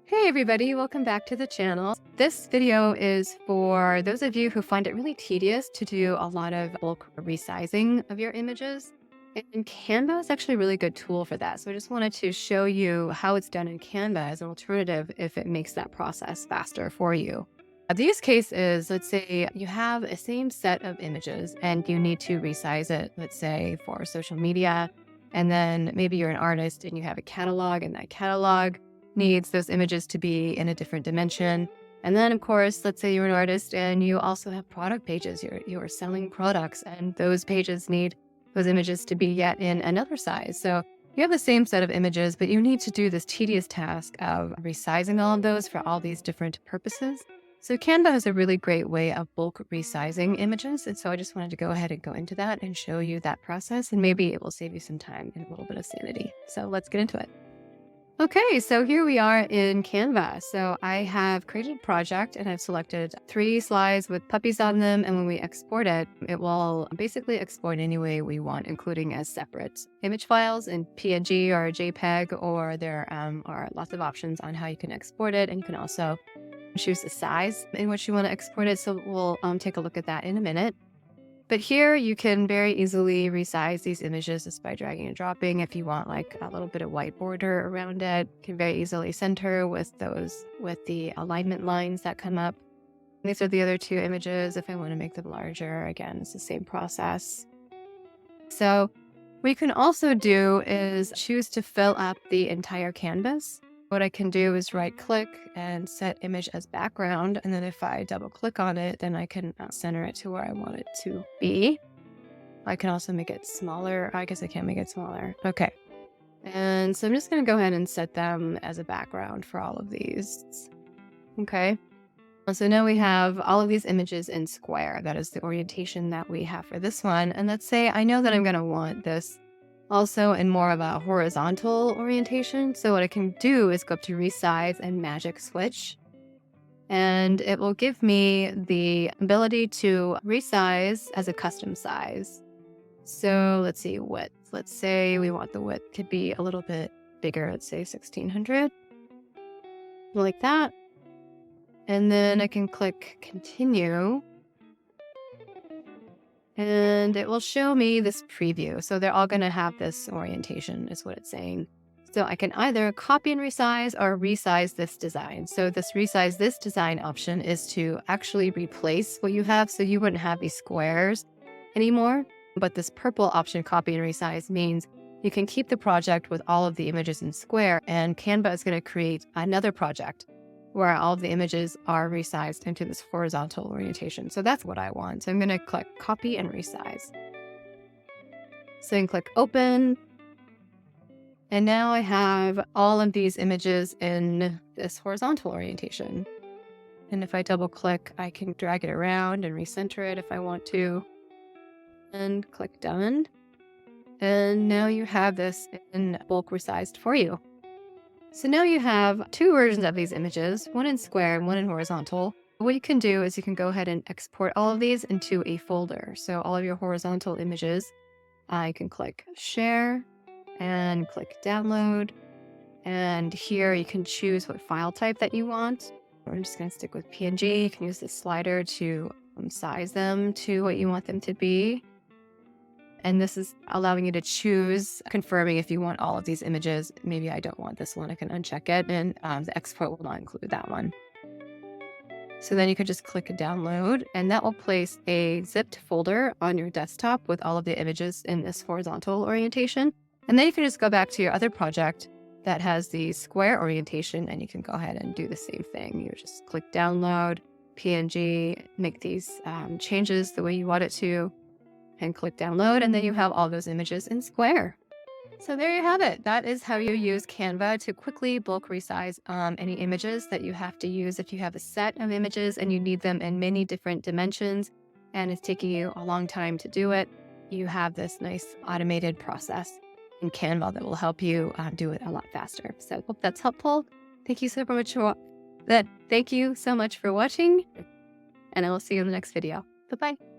Hey everybody, welcome back to the channel. This video is for those of you who find it really tedious to do a lot of bulk resizing of your images. And Canva is actually a really good tool for that. So I just wanted to show you how it's done in Canva as an alternative if it makes that process faster for you. The use case is, let's say you have a same set of images and you need to resize it, let's say for social media. And then maybe you're an artist and you have a catalog, and that catalog needs those images to be in a different dimension. And then, of course, let's say you're an artist and you also have product pages. You're selling products, and those pages need those images to be yet in another size. So you have the same set of images, but you need to do this tedious task of resizing all of those for all these different purposes. So Canva has a really great way of bulk resizing images. And so I just wanted to go ahead and go into that and show you that process, and maybe it will save you some time and a little bit of sanity. So let's get into it. Okay, so here we are in Canva. So I have created a project and I've selected 3 slides with puppies on them. And when we export it, it will basically export any way we want, including as separate image files in PNG or JPEG, or there are lots of options on how you can export it. And you can also choose the size in which you want to export it. So we'll take a look at that in a minute. But here you can very easily resize these images just by dragging and dropping. If you want like a little bit of white border around it, you can very easily center with the alignment lines that come up. These are the other 2 images. If I want to make them larger, again, it's the same process. So what you can also do is choose to fill up the entire canvas. What I can do is right click and set image as background. And then if I double click on it, then I can center it to where I want it to be. I can also make it smaller. I guess I can't make it smaller. Okay. And so I'm just going to go ahead and set them as a background for all of these. Okay. So now we have all of these images in square. That is the orientation that we have for this one. And let's say I know that I'm going to want this also in more of a horizontal orientation. So what I can do is go up to resize and magic switch. And it will give me the ability to resize as a custom size. So let's see, width. Let's say we want the width to be a little bit bigger. Let's say 1600, like that. And then I can click continue. And it will show me this preview. So they're all going to have this orientation is what it's saying. So I can either copy and resize or resize this design. So this resize this design option is to actually replace what you have. So you wouldn't have these squares anymore. But this purple option, copy and resize, means you can keep the project with all of the images in square, and Canva is going to create another project where all of the images are resized into this horizontal orientation. So that's what I want. So I'm going to click copy and resize. So I can click open. And now I have all of these images in this horizontal orientation. And if I double click, I can drag it around and recenter it if I want to. And click done. And now you have this in bulk resized for you. So now you have 2 versions of these images, one in square and one in horizontal. What you can do is you can go ahead and export all of these into a folder. So all of your horizontal images, I can click share and click download. And here you can choose what file type that you want. I'm just going to stick with PNG. You can use this slider to size them to what you want them to be. And this is allowing you to choose, confirming if you want all of these images. Maybe I don't want this one, I can uncheck it, and the export will not include that one. So then you could just click download, and that will place a zipped folder on your desktop with all of the images in this horizontal orientation. And then you can just go back to your other project that has the square orientation, and you can go ahead and do the same thing. You just click download, PNG, make these changes the way you want it to, and click download, and then you have all those images in square. So there you have it. That is how you use Canva to quickly bulk resize any images that you have to use if you have a set of images and you need them in many different dimensions and it's taking you a long time to do it. You have this nice automated process in Canva that will help you do it a lot faster. So hope that's helpful. Thank you so much for watching, and I will see you in the next video. Bye-bye.